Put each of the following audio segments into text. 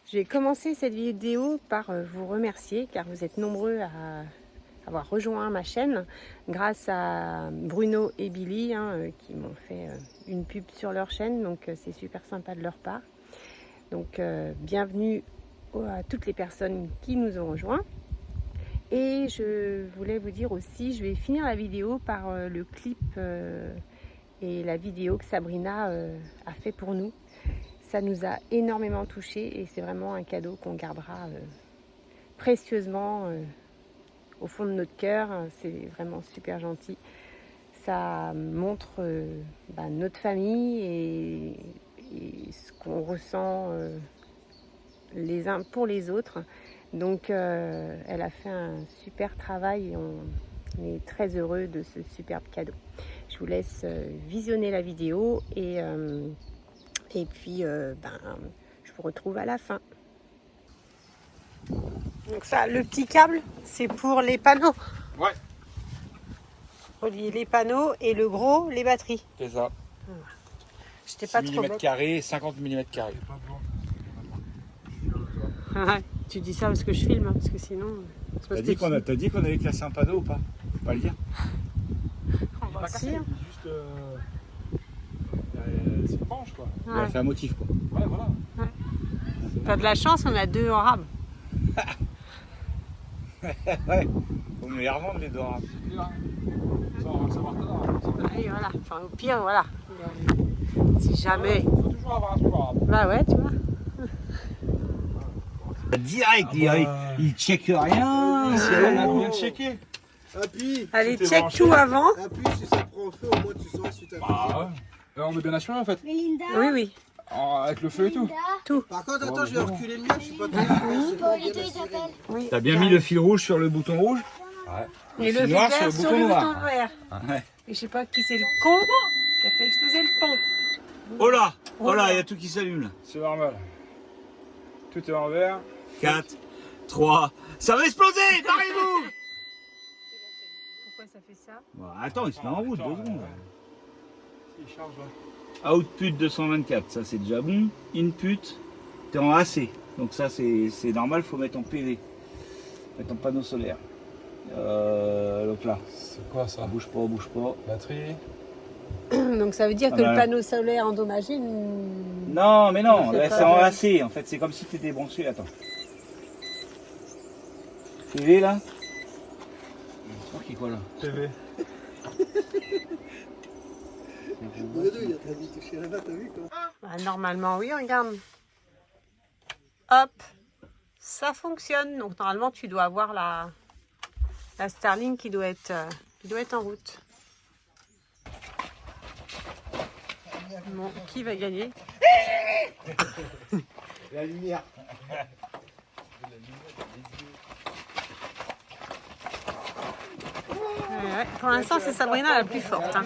Je vais commencer cette vidéo par vous remercier car vous êtes nombreux à avoir rejoint ma chaîne grâce à Bruno et Billy qui m'ont fait une pub sur leur chaîne, donc c'est super sympa de leur part. Donc bienvenue à toutes les personnes qui nous ont rejoints. Et je voulais vous dire aussi, je vais finir la vidéo par le clip et la vidéo que Sabrina a fait pour nous. Ça nous a énormément touchés et c'est vraiment un cadeau qu'on gardera précieusement au fond de notre cœur. C'est vraiment super gentil. Ça montre notre famille et ce qu'on ressent les uns pour les autres. Donc elle a fait un super travail et on est très heureux de ce superbe cadeau. Je vous laisse visionner la vidéo et puis je vous retrouve à la fin. Donc ça, le petit câble, c'est pour les panneaux. Ouais. Relier les panneaux et le gros, les batteries. C'est ça. J'étais pas trop mm carrés, 50 mm carrés. Tu dis ça parce que je filme, parce que sinon... T'as dit qu'on avait classé un panneau ou pas? Faut pas le dire. On va cassé, dire. juste... c'est une branche quoi. Ouais. Il a fait un motif quoi. Ouais, voilà. Ouais. T'as de la chance, on a 2 en rame. Ouais. Faut me les revendre les deux en rame. Ça, on va le savoir tout à l'heure. Et voilà. Enfin, au pire, voilà. Si jamais... Il faut toujours avoir un truc en rame. Bah ouais, tu vois. Direct, il check rien. On a bien checké. Appuie. Allez, Tout est check branché. tout avant. Appuie, si ça prend feu, au moins tu sauras si t'as Bah ouais. On est bien assuré en fait. Melinda, Oui, oui. Avec le feu et tout. Par contre, attends, je vais reculer le mien, je suis pas très Paulito il t'appelle. Oui. T'as bien mis le fil rouge sur le bouton rouge? Et le C'est noir vert sur sur le le bouton bouton noir. vert. Ouais. Et je sais pas qui c'est le con qui a fait exploser le pont. Oh là, il y a tout qui s'allume là. C'est normal. Tout est en vert. 4, 3, ça va exploser, barrez-vous! Pourquoi ça fait ça? Bon, attends, il se met en route, 2 secondes. Il charge là. Output 224, ça c'est déjà bon. Input, t'es en AC. Donc ça c'est normal, faut mettre en PV. Mettre en panneau solaire. Donc là, C'est quoi ça? bouge pas. Batterie. Donc ça veut dire que Ah bah. le panneau solaire endommagé... Non, mais non, Ne fait là pas c'est en de- AC. En fait, c'est comme si t'étais branché. Attends. PV là? C'est marqué quoi là? TV. Bruno, il a très vite touché là-bas, t'as vu quoi? Ah, normalement, oui, regarde. Hop, ça fonctionne. Donc normalement, tu dois avoir la Starlink qui doit être en route. Bon, qui va gagner? La lumière. Ouais, pour l'instant, c'est Sabrina la plus forte.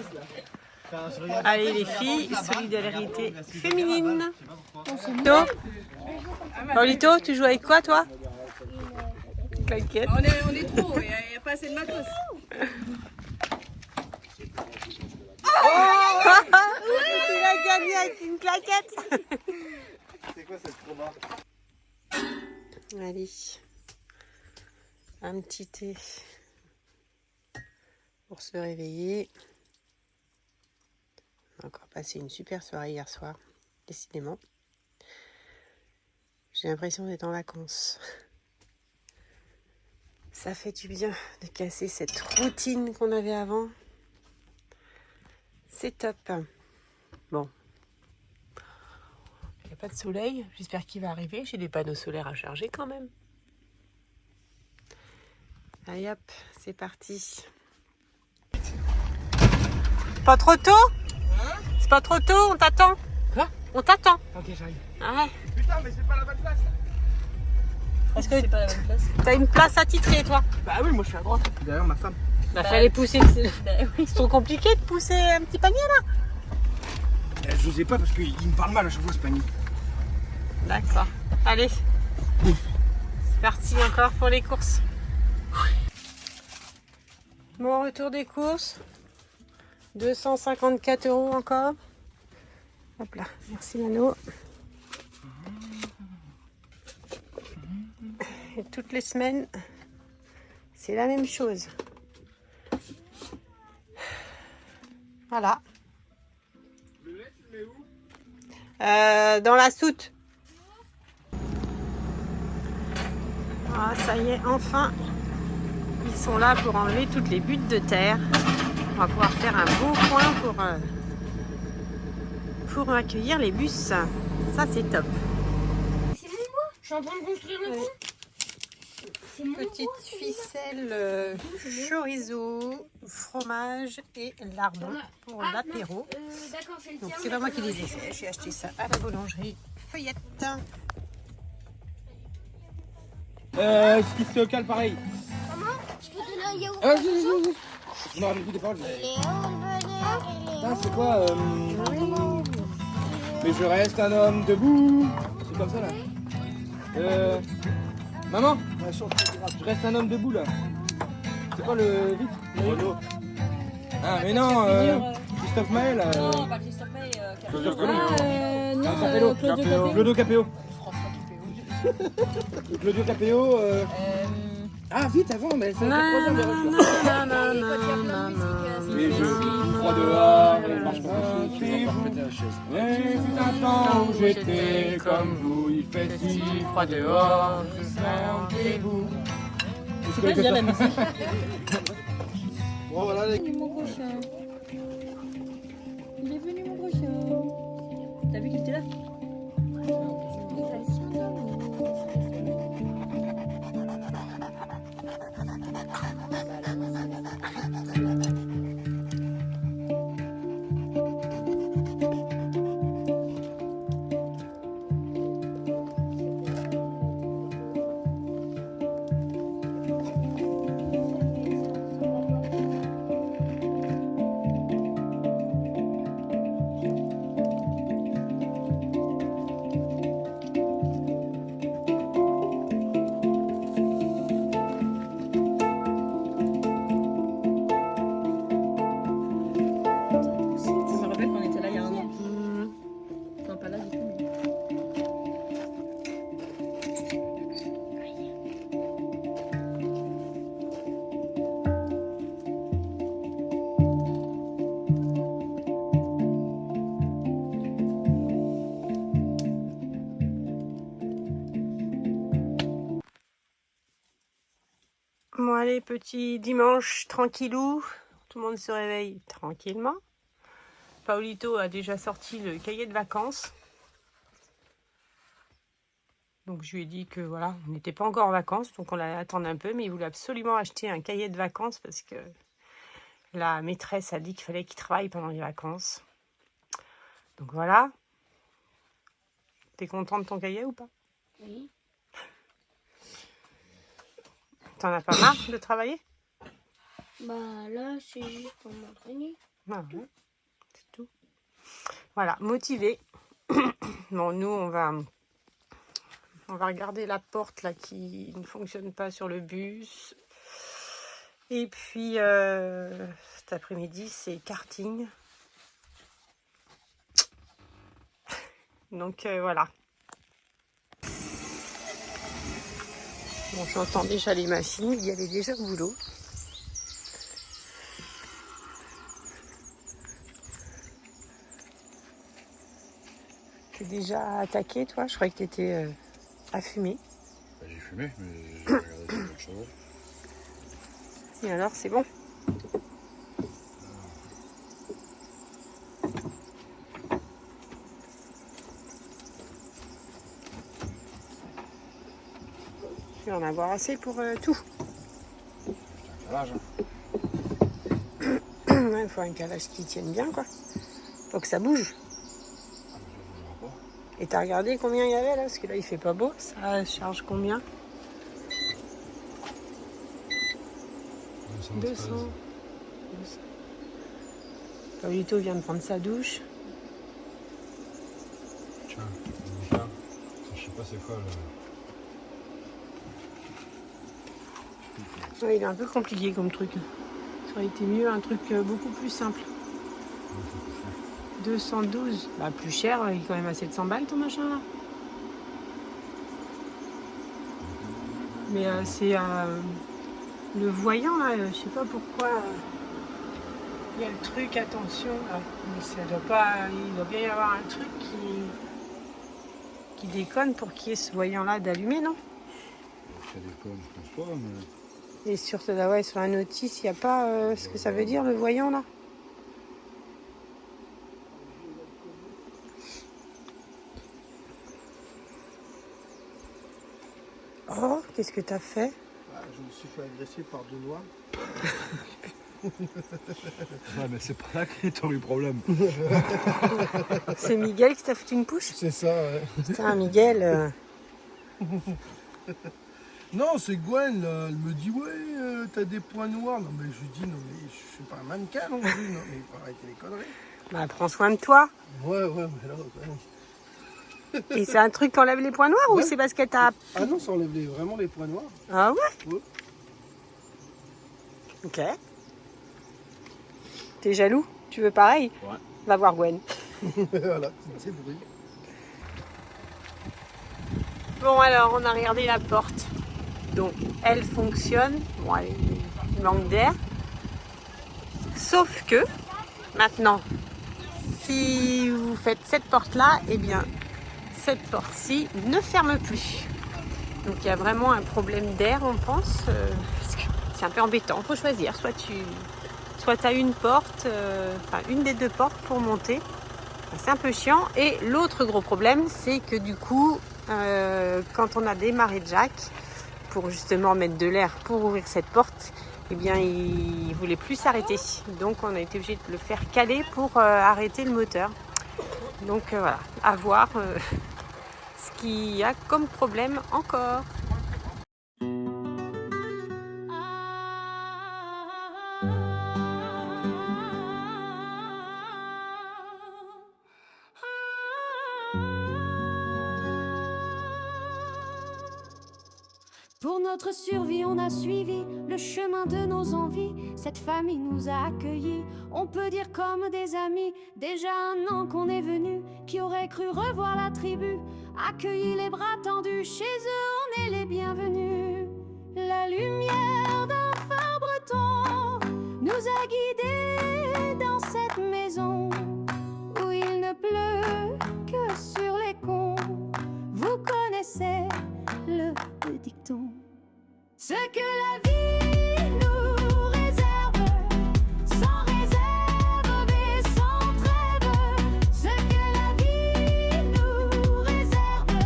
Allez les filles, solidarité féminine. Paulito, tu joues avec quoi toi? Claquette. On est trop, il n'y a pas assez de matos. Il a gagné avec une claquette. C'est quoi cette proba? Allez, un petit thé pour se réveiller. On a encore passé une super soirée hier soir, décidément. J'ai l'impression d'être en vacances. Ça fait du bien de casser cette routine qu'on avait avant. C'est top. Bon. Il n'y a pas de soleil. J'espère qu'il va arriver. J'ai des panneaux solaires à charger quand même. Allez hop, c'est parti. Pas trop tôt? C'est pas trop tôt, on t'attend. Quoi? On t'attend. Ok, j'arrive. Ah ouais. Putain, mais c'est pas la bonne place. Parce que C'est pas la bonne place. t'as une place attitrée, toi. Bah oui, moi je suis à droite. Derrière ma femme. Bah, fallait pousser. Oui. C'est trop compliqué de pousser un petit panier là. Je sais pas parce qu'il me parle mal à chaque fois ce panier. D'accord. Allez. C'est parti encore pour les courses. Bon, retour des courses. 254 € encore. Hop là. Merci Mano. Et toutes les semaines, c'est la même chose. Voilà. Le lait, tu le mets où? Dans la soute. Ah, ça y est, enfin, ils sont là pour enlever toutes les buttes de terre. On va pouvoir faire un beau coin pour accueillir les bus. Ça, c'est top. C'est mon bois. Je suis en train de construire le pont. C'est mon Petite bois, ficelle chorizo, fromage et lardon pour l'apéro. D'accord, c'est le Donc tien. c'est pas moi qui les ai fait, j'ai acheté ça à la boulangerie Feuillette. Ce qui se cale pareil. Je peux te donner un yaourt. Vas-y. Non, n'écoutez pas. C'est quoi Mais je reste un homme debout. C'est comme ça là. Maman, je reste un homme debout là. C'est quoi le vite Renaud. Ah mais non, Christophe Maé là. Non, pas Christophe Maé. Claudio Claudio Claudio Capéo. Claudio Capéo. Ah vite avant, mais ça fait 3 heures de recherche. Mais je suis froid dehors, et marche pas chez vous. Mais fut un temps où j'étais comme vous, il fait si froid dehors, je sens chez vous. C'est pas déjà la musique. Bon, voilà, les... Mon gros chien. Il est venu, mon gros chien. T'as vu qu'il était là? Je me rappelle qu'on était là il y a un an. Non, pas là du tout, mais... Bon allez, petit dimanche tranquillou. Tout le monde se réveille tranquillement. Paolito a déjà sorti le cahier de vacances. Donc je lui ai dit que voilà, on n'était pas encore en vacances, donc on allait attendre un peu, mais il voulait absolument acheter un cahier de vacances parce que la maîtresse a dit qu'il fallait qu'il travaille pendant les vacances. Donc voilà. T'es content de ton cahier ou pas? Oui. T'en as pas marre de travailler? Bah là, c'est juste pour m'entraîner. Ah ouais, c'est tout. Voilà, motivé. Bon, nous, on va regarder la porte là qui ne fonctionne pas sur le bus. Et puis, cet après-midi, c'est karting. Donc, voilà. Bon, j'entends déjà les machines. Il y avait déjà au boulot. T'es déjà attaqué, toi? Je croyais que t'étais affumé. Bah, j'ai fumé, mais j'ai regardé sur le chaud. Et alors, c'est bon? Tu vas en avoir assez pour tout. C'est un calage, hein. Il faut un calage qui tienne bien, quoi. Faut que ça bouge. Ah, mais ça bougera pas. Et t'as regardé combien il y avait là? Parce que là, il fait pas beau. Ça charge combien? 200. Paolito vient de prendre sa douche. Tiens, ça, je sais pas c'est quoi là. Ouais, il est un peu compliqué comme truc. Ça aurait été mieux un truc beaucoup plus simple. 212. Bah plus cher, il est quand même à 700 balles ton machin là. Mais c'est le voyant là, je sais pas pourquoi. Il y a le truc, attention là. Mais ça doit pas. Il doit bien y avoir un truc qui déconne pour qu'il y ait ce voyant là d'allumé, non? Ça déconne, je pense pas, mais. Et sur la notice, il n'y a pas ce que ça veut dire le voyant là? Oh, qu'est-ce que t'as fait? Je me suis fait agresser par deux noirs. Ouais, mais c'est pas là que t'as eu problème. C'est Miguel qui t'a foutu une push? C'est ça, ouais. Putain, Miguel. Non, c'est Gwen, là. Elle me dit, ouais, t'as des points noirs. Non, mais je lui dis, non, mais je suis pas un mannequin non plus. Non, mais il faut arrêter les conneries. Bah, prends soin de toi. Ouais, mais là, ouais. Et c'est un truc qui enlève les points noirs ou Ouais. c'est parce qu'elle t'a... Ah non, ça enlève vraiment les points noirs. Ah ouais? Ouais. Ok. T'es jaloux? Tu veux pareil? Ouais. Va voir Gwen. Voilà, c'est bruit. Bon alors, on a regardé la porte. Donc, elle fonctionne. Bon, il manque d'air. Sauf que, maintenant, si vous faites cette porte-là, eh bien, cette porte-ci ne ferme plus. Donc, il y a vraiment un problème d'air, on pense. Parce que c'est un peu embêtant. Il faut choisir. Soit tu as une porte, une des deux portes pour monter. C'est un peu chiant. Et l'autre gros problème, c'est que du coup, quand on a démarré Jack, pour justement mettre de l'air pour ouvrir cette porte, eh bien, il voulait plus s'arrêter. Donc, on a été obligé de le faire caler pour arrêter le moteur. Donc, voilà, à voir ce qu'il y a comme problème encore. Pour notre survie, on a suivi le chemin de nos envies. Cette famille nous a accueillis, on peut dire comme des amis. Déjà 1 an qu'on est venu, qui aurait cru revoir la tribu? Accueillis les bras tendus, chez eux on est les bienvenus. La lumière d'un phare breton nous a guidés dans cette maison où il ne pleut que sur les cons. Vous connaissez le dicton. Ce que la vie nous réserve, sans réserve et sans trêve. Ce que la vie nous réserve,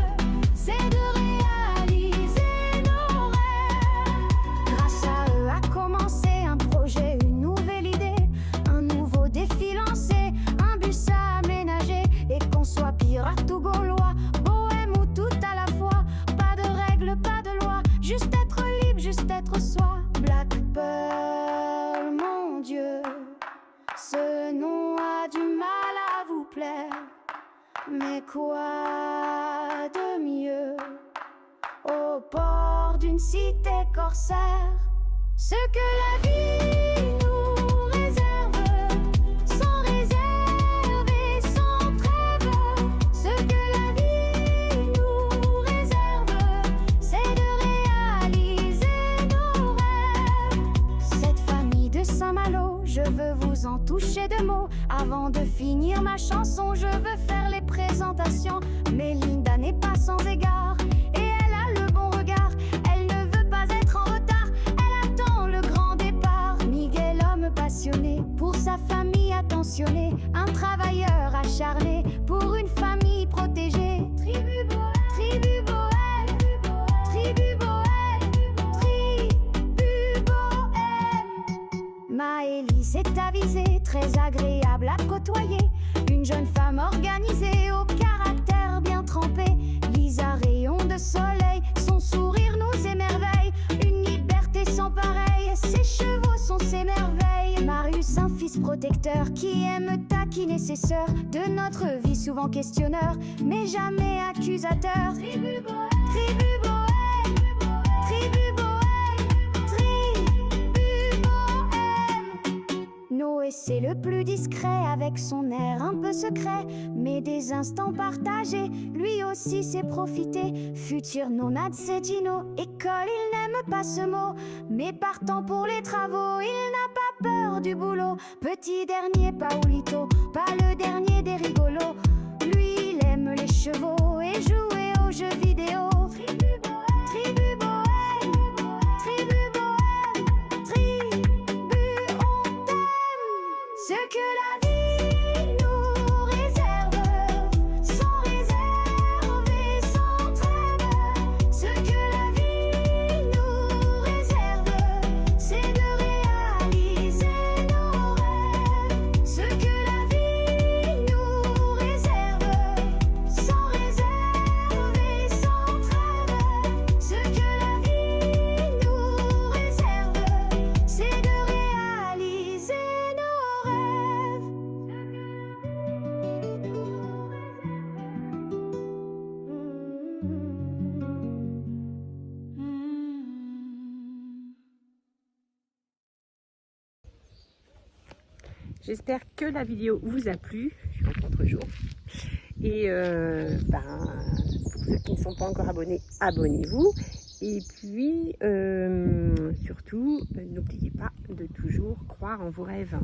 c'est de réaliser nos rêves. Grâce à eux a commencé un projet, une nouvelle idée, un nouveau défi lancé, un bus à aménager. Et qu'on soit pirate ou gaulois, bohème ou tout à la fois, pas de règles, pas de loi, juste être libre, juste être soi. Black Pearl, mon Dieu, ce nom a du mal à vous plaire. Mais quoi de mieux au bord d'une cité corsaire? Ce que la vie nous réserve, sans réserve et sans trêve. Ce que la vie nous réserve, c'est de réaliser nos rêves. Cette famille de Saint-Malo, je veux vous en toucher 2 mots. Avant de finir ma chanson, je veux faire les présentations. Mais Linda n'est pas sans égard, et elle a le bon regard. Elle ne veut pas être en retard, elle attend le grand départ. Miguel, homme passionné, pour sa famille attentionnée, un travailleur acharné, pour une famille protégée. Tribu Bohème, tribu Bohème, tribu Bohème, tribu Bohème. Maëlys est avisée, très agréable à côtoyer, une jeune femme organisée, au caractère bien trempé. Lisa, rayon de soleil, son sourire nous émerveille, une liberté sans pareil, ses chevaux sont ses merveilles. Marius, un fils protecteur qui aime taquiner ses sœurs, de notre vie souvent questionneur, mais jamais accusateur. Tribu Bohème, tribu Bohème, tribu Bohème, tribu Bohème. Noé, c'est le plus plus discret avec son air un peu secret, mais des instants partagés, lui aussi s'est profité. Futur nomade c'est Gino, école il n'aime pas ce mot, mais partant pour les travaux, il n'a pas peur du boulot. Petit dernier Paolito, pas le dernier des rigolos, lui il aime les chevaux et jouer aux jeux vidéo. Tribu bohème, tribu bohème, tribu on t'aime. Ce que la vie nous réserve, sans réserve et sans trêve. Ce que la vie nous réserve, c'est de réaliser nos rêves. Ce que la vie nous réserve, sans réserve et sans trêve. Ce que la vie nous réserve, c'est de réaliser nos rêves. J'espère que la vidéo vous a plu. Je suis en contre-jour. Et pour ceux qui ne sont pas encore abonnés, abonnez-vous. Et puis, surtout, n'oubliez pas de toujours croire en vos rêves.